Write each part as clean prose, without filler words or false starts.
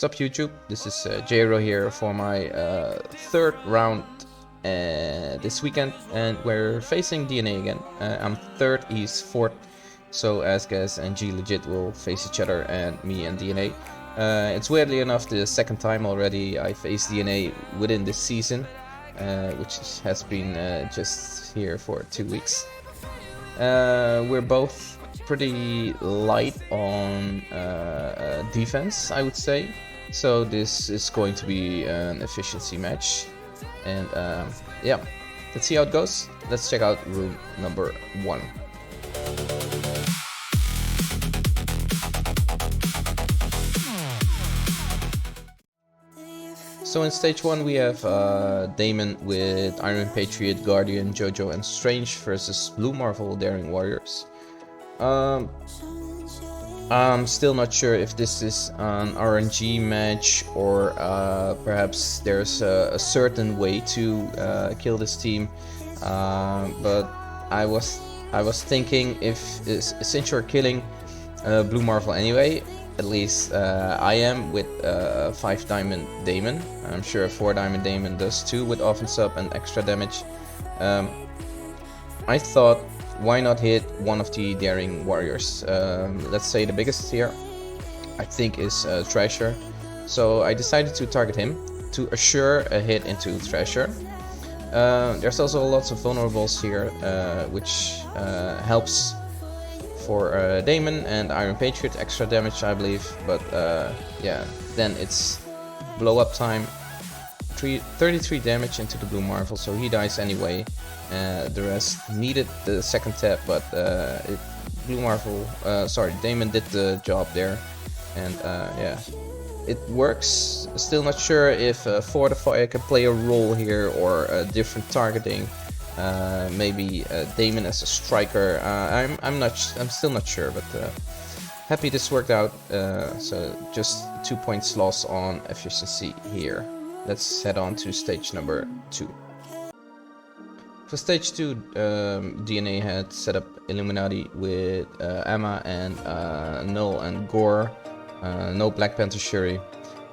What's up YouTube, this is Jero here for my third round this weekend, and we're facing DNA again. I'm third, he's fourth, so Asgas and G Legit will face each other, and me and DNA. It's weirdly enough the second time already I faced DNA within this season, which has been just here for 2 weeks. We're both pretty light on defense, I would say, so this is going to be an efficiency match, and yeah, let's see how it goes. Let's check out room number 1. So in stage 1 we have Daimon with Iron Patriot, Guardian, Jojo and Strange versus Blue Marvel Daring Warriors. I'm still not sure if this is an RNG match or perhaps there's a certain way to kill this team, but I was thinking since you're killing Blue Marvel anyway, at least I am with 5 diamond Daimon. I'm sure 4 diamond Daimon does too with offense up and extra damage. I thought, why not hit one of the daring warriors? Let's say the biggest here, I think, is Treasure. So I decided to target him to assure a hit into Treasure. There's also lots of vulnerables here, which helps for Daimon and Iron Patriot, extra damage I believe, but yeah, then it's blow up time, 33 damage into the Blue Marvel, so he dies anyway. The rest needed the second tap, but Daimon did the job there, and yeah, it works. Still not sure if Fortify can play a role here or different targeting. Maybe Daimon as a striker. I'm still not sure, but happy this worked out. So just 2 points loss on efficiency here. Let's head on to stage number 2. For stage 2, DNA had set up Illuminati with Emma and Knull and Gorr. No Black Panther Shuri.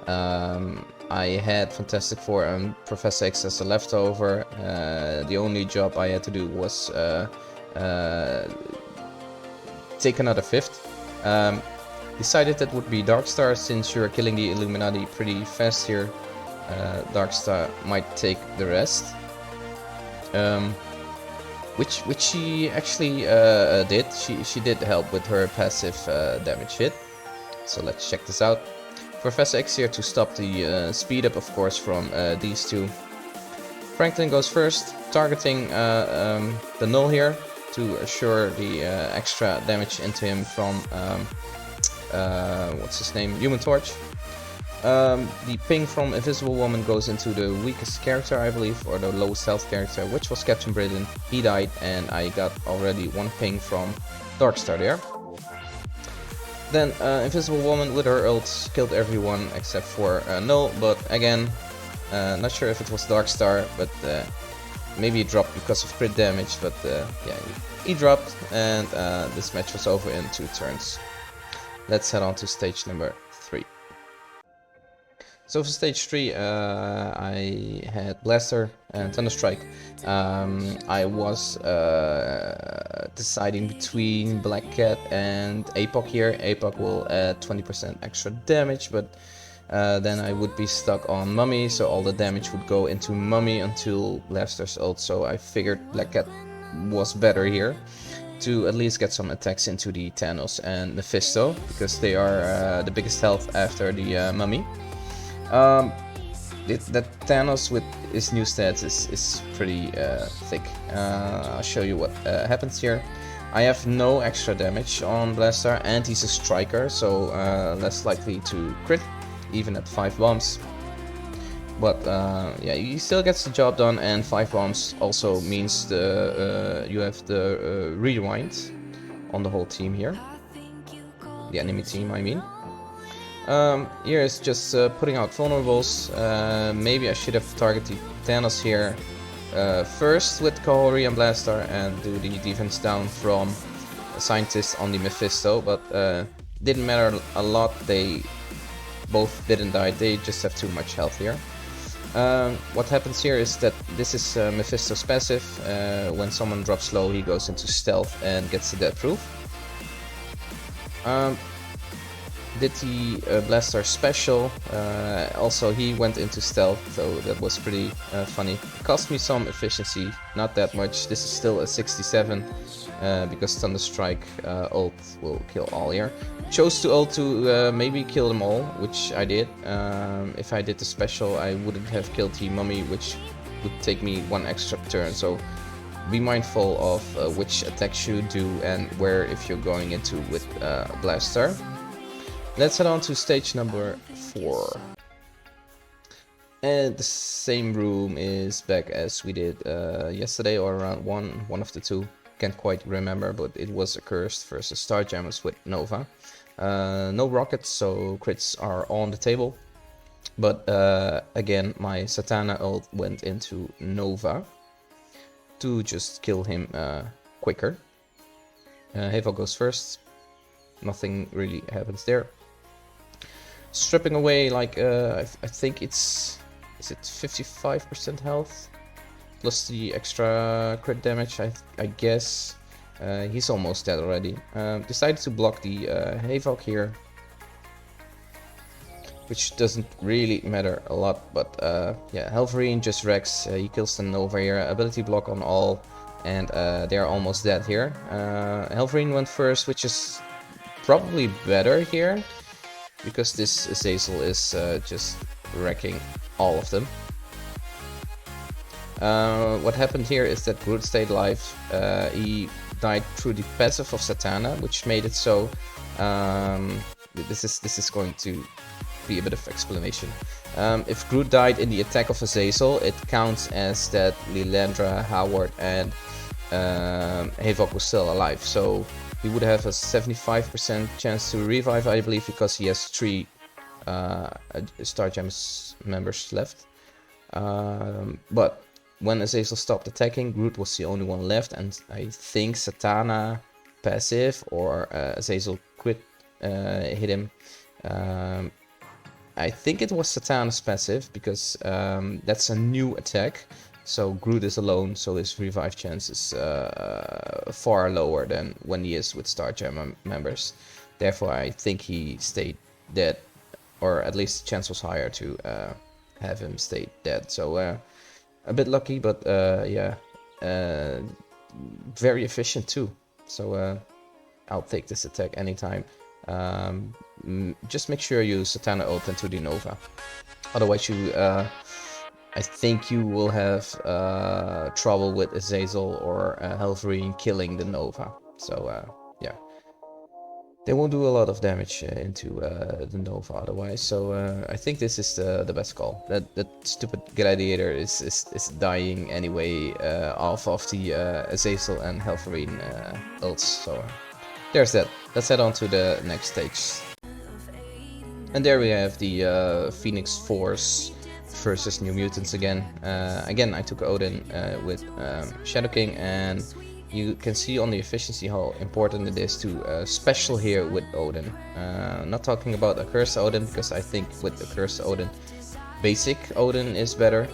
I had Fantastic Four and Professor X as a leftover. The only job I had to do was take another 5th. Decided that would be Darkstar, since you're killing the Illuminati pretty fast here. Darkstar might take the rest, which she actually did. She did help with her passive damage hit. So let's check this out. Professor X here to stop the speed up, of course, from these two. Franklin goes first, targeting the Knull here to assure the extra damage into him from what's his name, Human Torch. The ping from Invisible Woman goes into the weakest character, I believe, or the lowest health character, which was Captain Britain. He died, and I got already 1 ping from Darkstar there. Then Invisible Woman with her ult killed everyone except for Knull, but again, not sure if it was Darkstar, but maybe he dropped because of crit damage, but yeah, he dropped, and this match was over in 2 turns. Let's head on to stage number 3. So for stage 3, I had Blastaar and Thunderstrike. I was deciding between Black Cat and APOC here. APOC will add 20% extra damage, but then I would be stuck on Mummy, so all the damage would go into Mummy until Blastaar's ult. So I figured Black Cat was better here to at least get some attacks into the Thanos and Mephisto, because they are the biggest health after the Mummy. That Thanos with his new stats is pretty thick. I'll show you what happens here. I have no extra damage on Blastaar, and he's a striker, so less likely to crit, even at 5 bombs. But yeah, he still gets the job done, and 5 bombs also means you have the rewind on the whole team here. The enemy team, I mean. Here is just putting out vulnerables. Maybe I should have targeted Thanos here first with Kahori and Blastaar and do the defense down from a Scientist on the Mephisto, but didn't matter a lot. They both didn't die, they just have too much health here. What happens here is that this is Mephisto's passive. When someone drops low, he goes into stealth and gets the death proof. Did the Blastaar special, also he went into stealth, so that was pretty funny. It cost me some efficiency, not that much. This is still a 67 because Thunderstrike ult will kill all here. Chose to ult to maybe kill them all, which I did. If I did the special, I wouldn't have killed the mummy, which would take me one extra turn. So be mindful of which attacks you do and where if you're going into with Blastaar. Let's head on to stage number 4. And the same room is back as we did yesterday, or around one of the two. Can't quite remember, but it was Accursed versus Starjammers with Nova. No rockets, so crits are on the table. But again, my Satana ult went into Nova to just kill him quicker. Heva goes first. Nothing really happens there. Stripping away, like I think is it 55% health plus the extra crit damage, I guess. He's almost dead already. Decided to block the Havok here, which doesn't really matter a lot, but yeah, Helverine just wrecks. He kills the Nova here, ability block on all, and they're almost dead here. Helverine went first, which is probably better here, because this Azazel is just wrecking all of them. What happened here is that Groot stayed alive. He died through the passive of Satana, which made it so. This is going to be a bit of explanation. If Groot died in the attack of Azazel, it counts as that Lilandra, Howard, and Havok was still alive. So he would have a 75% chance to revive, I believe, because he has 3 Stargems members left. But when Azazel stopped attacking, Groot was the only one left, and I think Satana passive or Azazel quit hit him. I think it was Satana's passive, because that's a new attack. So Groot is alone, so his revive chance is far lower than when he is with Stargem members. Therefore, I think he stayed dead, or at least the chance was higher to have him stay dead. So a bit lucky, but yeah, very efficient too. So I'll take this attack anytime. Just make sure you Satana ult into the Nova. Otherwise, you I think you will have trouble with Azazel or Helverine killing the Nova. So yeah, they won't do a lot of damage into the Nova otherwise. So I think this is the best call. That stupid Gladiator is dying anyway off of the Azazel and Helverine ults. So there's that. Let's head on to the next stage. And there we have the Phoenix Force versus New Mutants again. Again, I took Odin with Shadow King, and you can see on the efficiency how important it is to special here with Odin. Not talking about Accursed Odin, because I think with Accursed Odin, basic Odin is better.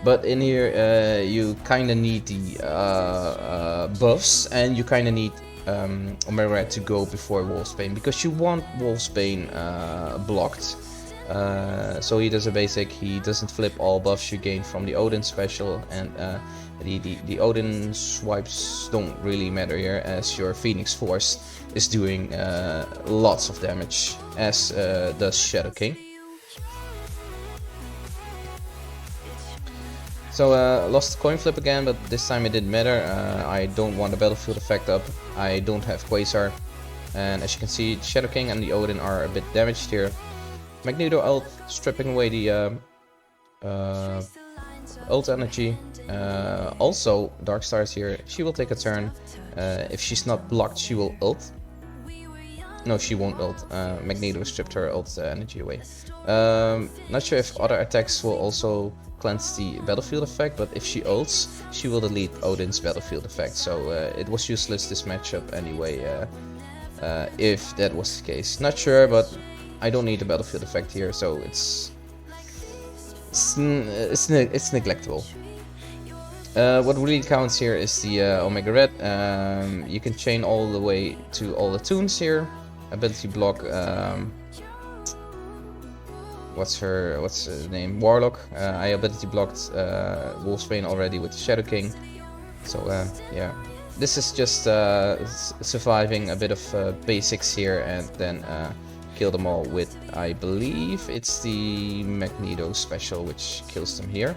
But in here, you kind of need the buffs, and you kind of need Omega to go before Wolfsbane, because you want Wolfsbane blocked. So he does a basic, he doesn't flip all buffs you gain from the Odin special, and the Odin swipes don't really matter here, as your Phoenix Force is doing lots of damage, as does Shadow King. So lost coin flip again, but this time it didn't matter. I don't want the battlefield effect up, I don't have Quasar, and as you can see, Shadow King and the Odin are a bit damaged here. Magneto ult, stripping away the ult energy. Also, Darkstar is here. She will take a turn. If she's not blocked, she will ult. No, she won't ult. Magneto stripped her ult energy away. Not sure if other attacks will also cleanse the battlefield effect, but if she ults, she will delete Odin's battlefield effect. So it was useless this matchup anyway, if that was the case. Not sure, but I don't need a battlefield effect here, so it's neglectable. What really counts here is the Omega Red. You can chain all the way to all the tunes here. Ability block. What's her name? Warlock. I ability blocked Wolfsbane already with the Shadow King. So yeah, this is just surviving a bit of basics here, and then kill them all with, I believe it's the Magneto special, which kills them here.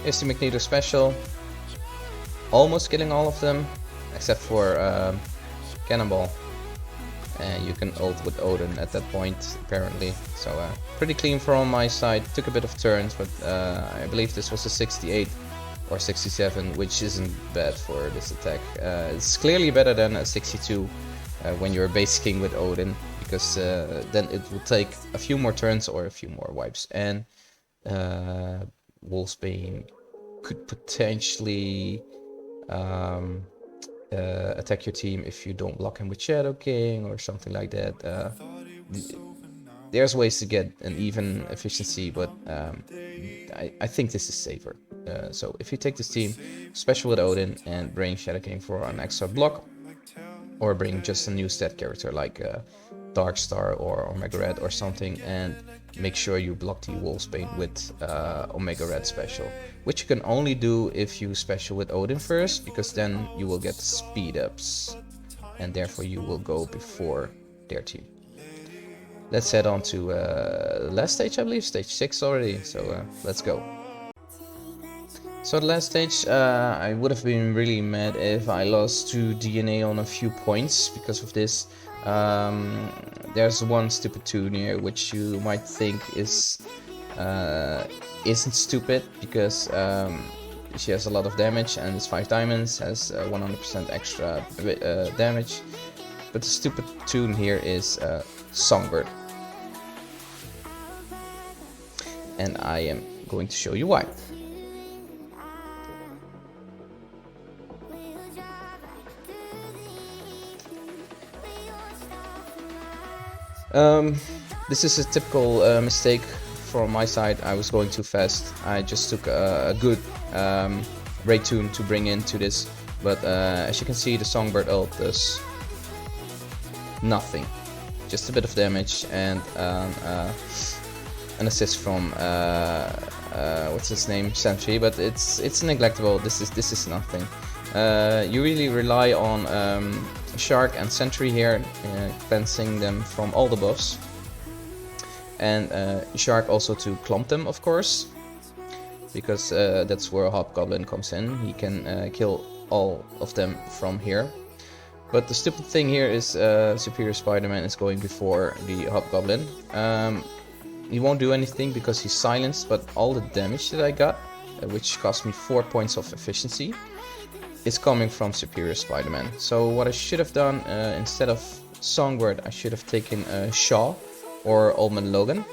Here's the Magneto special. Almost killing all of them, except for Cannonball. And you can ult with Odin at that point, apparently. So pretty clean from my side. Took a bit of turns, but I believe this was a 68 or 67, which isn't bad for this attack. It's clearly better than a 62 when you're basing with Odin, because then it will take a few more turns or a few more wipes. And Wolfsbane could potentially attack your team if you don't block him with Shadow King or something like that. There's ways to get an even efficiency, but I think this is safer. So if you take this team, special with Odin, and bring Shadow King for an extra block, or bring just a new stat character like Darkstar or Omega Red or something, and make sure you block the Wolfsbane with Omega Red special, which you can only do if you special with Odin first, because then you will get speed ups, and therefore you will go before their team. Let's head on to last stage, I believe, stage 6 already, so let's go. So the last stage, I would have been really mad if I lost to DNA on a few points because of this. There's one stupid tune here which you might think isn't stupid, because she has a lot of damage and it's 5 diamonds, has 100% extra damage. But the stupid tune here is Songbird, and I am going to show you why. This is a typical mistake from my side. I was going too fast. I just took a good raid tune to bring into this, but as you can see, the Songbird ult does nothing. Just a bit of damage and an assist from what's his name, Sentry, but it's neglectable. This is nothing. You really rely on Shark and Sentry here, cleansing them from all the buffs, and Shark also to clump them, of course, because that's where Hobgoblin comes in. He can kill all of them from here. But the stupid thing here is Superior Spider-Man is going before the Hobgoblin. He won't do anything because he's silenced, but all the damage that I got, which cost me 4 points of efficiency, is coming from Superior Spider-Man. So what I should have done, instead of Songbird, I should have taken Shaw or Old Man Logan,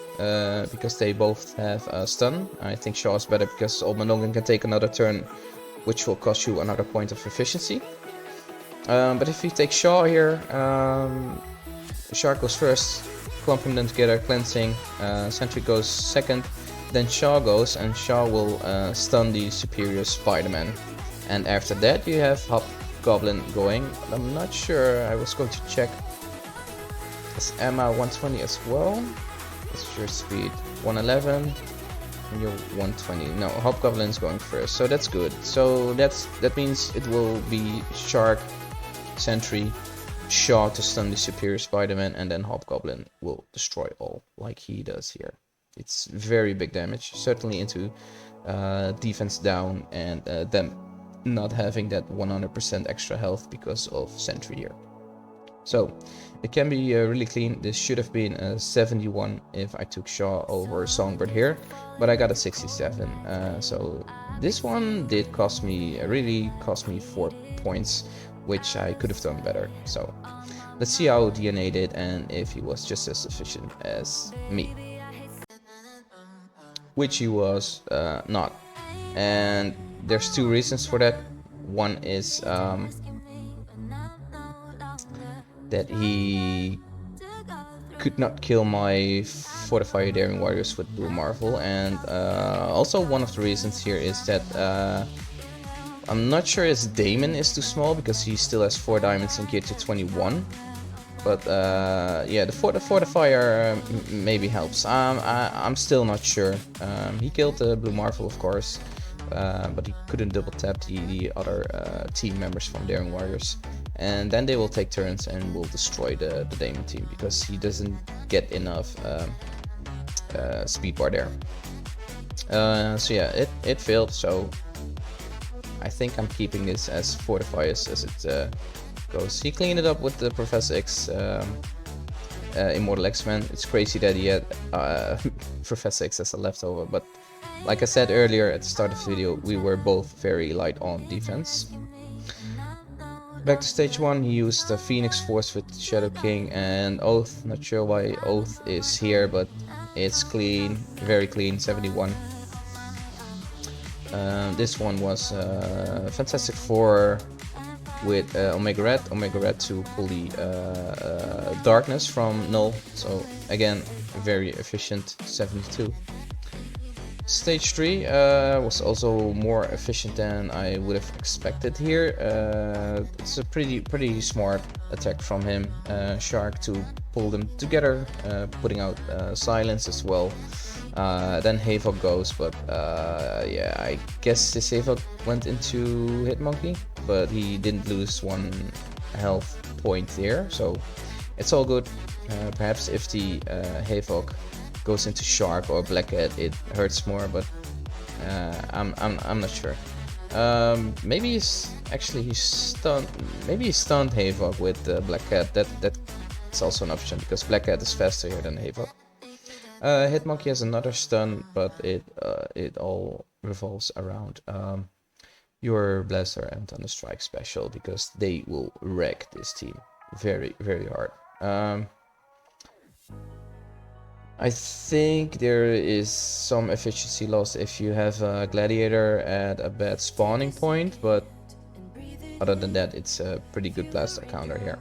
because they both have stun. I think Shaw is better because Old Man Logan can take another turn, which will cost you another point of efficiency. But if you take Shaw here, Shark goes first, clumping them together, cleansing, Sentry goes second, then Shaw goes, and Shaw will stun the Superior Spider-Man. And after that you have Hobgoblin going. I'm not sure, I was going to check. Is Emma 120 as well? What's your speed? 111 and you're 120. No, Hobgoblin is going first, so that's good. So that means it will be Shark, Sentry, Shaw to stun the Superior Spider-Man, and then Hobgoblin will destroy all, like he does here. It's very big damage, certainly into defense down, and them not having that 100% extra health because of Sentry here. So it can be really clean. This should have been a 71 if I took Shaw over Songbird here, but I got a 67. So this one did cost me, really cost me 4 points, which I could have done better. So let's see how DNA did and if he was just as efficient as me, which he was not. and there's two reasons for that. One is that he could not kill my Fortify Daring Warriors with Blue Marvel, and also one of the reasons here is that I'm not sure his Daimon is too small because he still has 4 diamonds and gear to 21. But yeah, the Fortifier maybe helps. I'm still not sure. He killed the Blue Marvel, of course, but he couldn't double tap the other team members from Daring Warriors. And then they will take turns and will destroy the Daimon team because he doesn't get enough speed bar there. So yeah, it failed. So I think I'm keeping this as Fortifiers as it goes. He cleaned it up with the Professor X Immortal X-Men. It's crazy that he had Professor X as a leftover, but like I said earlier at the start of the video, we were both very light on defense. Back to stage 1, he used the Phoenix Force with Shadow King and Oath. Not sure why Oath is here, but it's clean, very clean, 71. This one was Fantastic Four with Omega Red to pull the Darkness from Knull. So again, very efficient, 72. Stage 3 was also more efficient than I would have expected here. It's a pretty smart attack from him. Shark to pull them together, putting out Silence as well. Then Havoc goes, but yeah, I guess this Havoc went into Hitmonkey, but he didn't lose 1 health point there, so it's all good. Perhaps if the Havoc goes into Shark or Blackhead, it hurts more, but I'm not sure. Maybe he's stunned. Maybe he stunned Havoc with Blackhead. That's also an option because Blackhead is faster here than Havoc. Hitmonkey has another stun, but it all revolves around your Blastaar and Thunderstrike special because they will wreck this team very hard. I think there is some efficiency loss if you have a Gladiator at a bad spawning point, but other than that, it's a pretty good Blastaar counter here.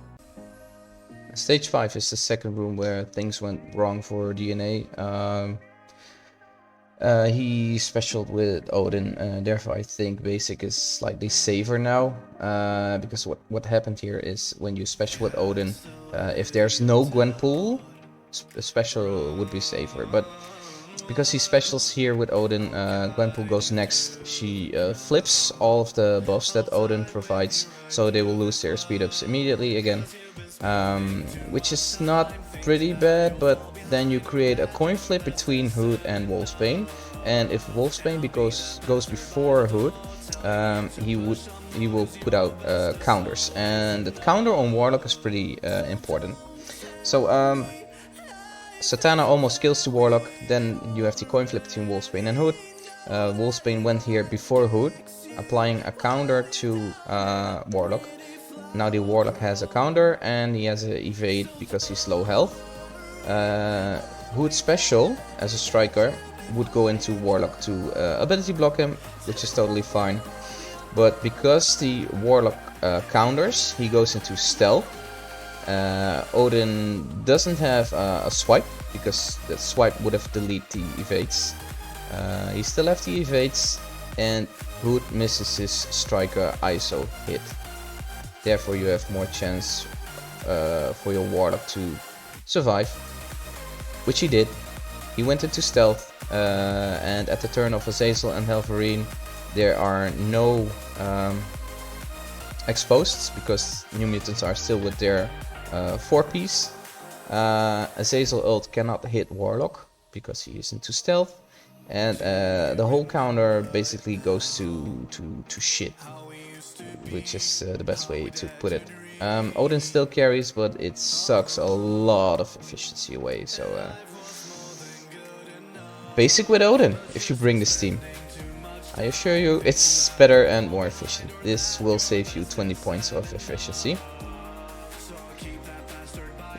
Stage 5 is the second room where things went wrong for DNA. He specialed with Odin, therefore I think basic is slightly safer now. Because what happened here is when you special with Odin, if there's no Gwenpool, special would be safer. But because he specials here with Odin, Gwenpool goes next. She flips all of the buffs that Odin provides, so they will lose their speed ups immediately again. Which is not pretty bad, but then you create a coin flip between Hood and Wolfsbane, and if Wolfsbane goes before Hood, he will put out counters, and the counter on Warlock is pretty important. So Satana almost kills the Warlock, then you have the coin flip between Wolfsbane and Hood. Wolfsbane went here before Hood, applying a counter to Warlock. Now the Warlock has a counter and he has an evade because he's low health. Hood special as a striker would go into Warlock to ability block him, which is totally fine. But because the Warlock counters, he goes into stealth. Odin doesn't have a swipe because the swipe would have deleted the evades. He still has the evades, and Hood misses his striker ISO hit. Therefore you have more chance for your Warlock to survive, which he did. He went into stealth, and at the turn of Azazel and Helverine there are no exposed because New Mutants are still with their 4-piece. Azazel ult cannot hit Warlock because he is into stealth, and the whole counter basically goes to shit, which is the best way to put it. Odin still carries, but it sucks a lot of efficiency away, so basic with Odin if you bring this team. I assure you it's better and more efficient. This will save you 20 points of efficiency.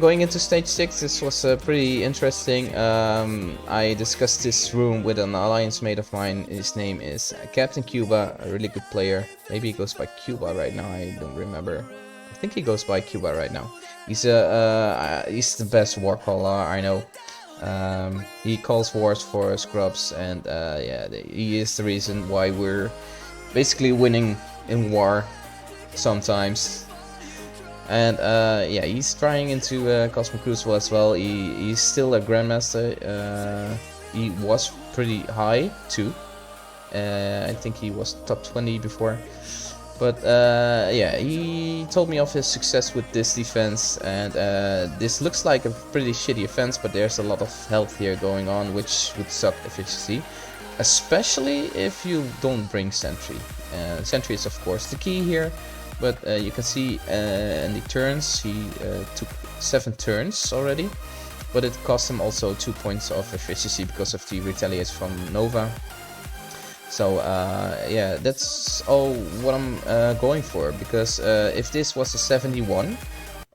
Going into stage 6, this was pretty interesting. I discussed this room with an alliance mate of mine. His name is Captain Cuba, a really good player. Maybe he goes by Cuba right now, I don't remember. I think he goes by Cuba right now. He's the best war caller I know. He calls wars for scrubs, and yeah, he is the reason why we're basically winning in war sometimes. And yeah, he's trying into Cosmic Crucible as well. He's still a Grandmaster. He was pretty high too. I think he was top 20 before. But yeah, he told me of his success with this defense, and this looks like a pretty shitty offense, but there's a lot of health here going on, which would suck efficiency, especially if you don't bring Sentry. Sentry is of course the key here. But you can see in the turns, he took 7 turns already. But it cost him also 2 points of efficiency because of the retaliates from Nova. So yeah, that's all what I'm going for. Because if this was a 71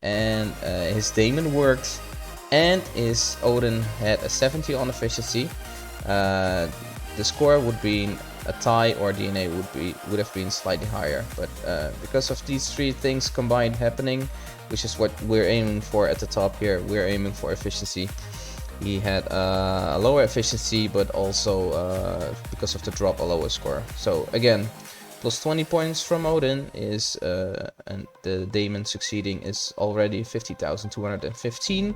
and his Daimon worked and his Odin had a 70 on efficiency, the score would be a tie, or DNA would have been slightly higher. But because of these 3 things combined happening, which is what we're aiming for at the top here, we're aiming for efficiency. He had a lower efficiency, but also because of the drop, a lower score. So again, plus 20 points from Odin is, and the Daimon succeeding is already 50,215.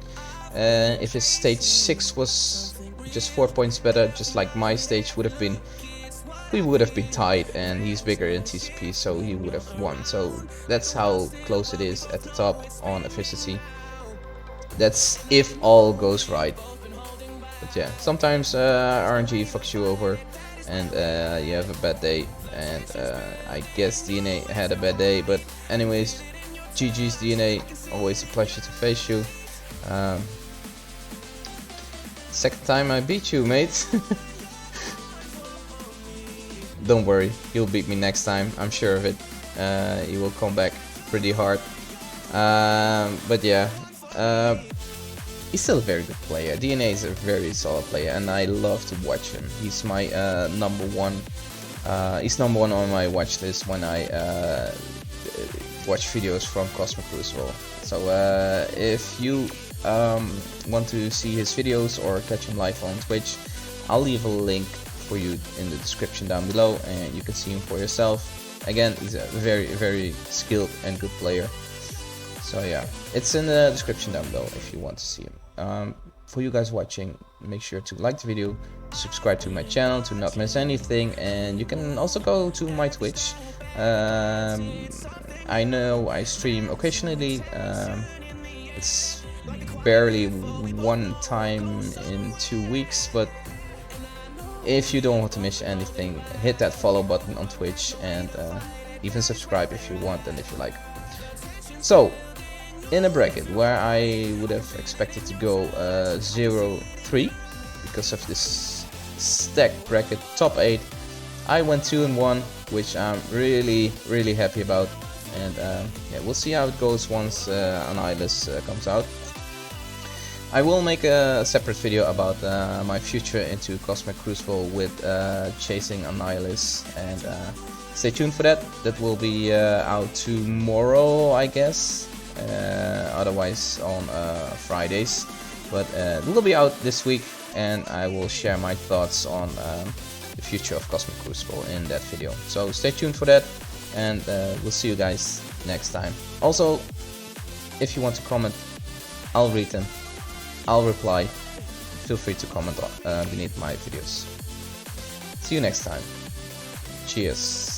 If his stage 6 was just 4 points better, just like my stage would have been, we would have been tied, and he's bigger in TCP, so he would have won. So that's how close it is at the top on efficiency. That's if all goes right. But yeah, sometimes RNG fucks you over, and you have a bad day. And I guess DNA had a bad day, but anyways, GG's DNA, always a pleasure to face you. Second time I beat you, mate. Don't worry, you'll beat me next time, I'm sure of it. He will come back pretty hard. But yeah, he's still a very good player. DNA is a very solid player, and I love to watch him. He's my number one. He's number 1 on my watch list when I watch videos from Cosmic Crucible. So if you want to see his videos or catch him live on Twitch, I'll leave a link for you in the description down below, and you can see him for yourself. Again, he's a very skilled and good player. So yeah, it's in the description down below if you want to see him. For you guys watching, make sure to like the video, subscribe to my channel to not miss anything, and you can also go to my Twitch. I know I stream occasionally. It's barely 1 time in 2 weeks, but if you don't want to miss anything, hit that follow button on Twitch, and even subscribe if you want and if you like. So, in a bracket where I would have expected to go 0-3 because of this stacked bracket, top 8, I went 2-1, which I'm really happy about. And yeah, we'll see how it goes once Annihilus comes out. I will make a separate video about my future into Cosmic Crucible with chasing Annihilus, and stay tuned for that. That will be out tomorrow, I guess, otherwise on Fridays, but it will be out this week, and I will share my thoughts on the future of Cosmic Crucible in that video. So stay tuned for that, and we'll see you guys next time. Also, if you want to comment, I'll read them. I'll reply. Feel free to comment beneath my videos. See you next time. Cheers.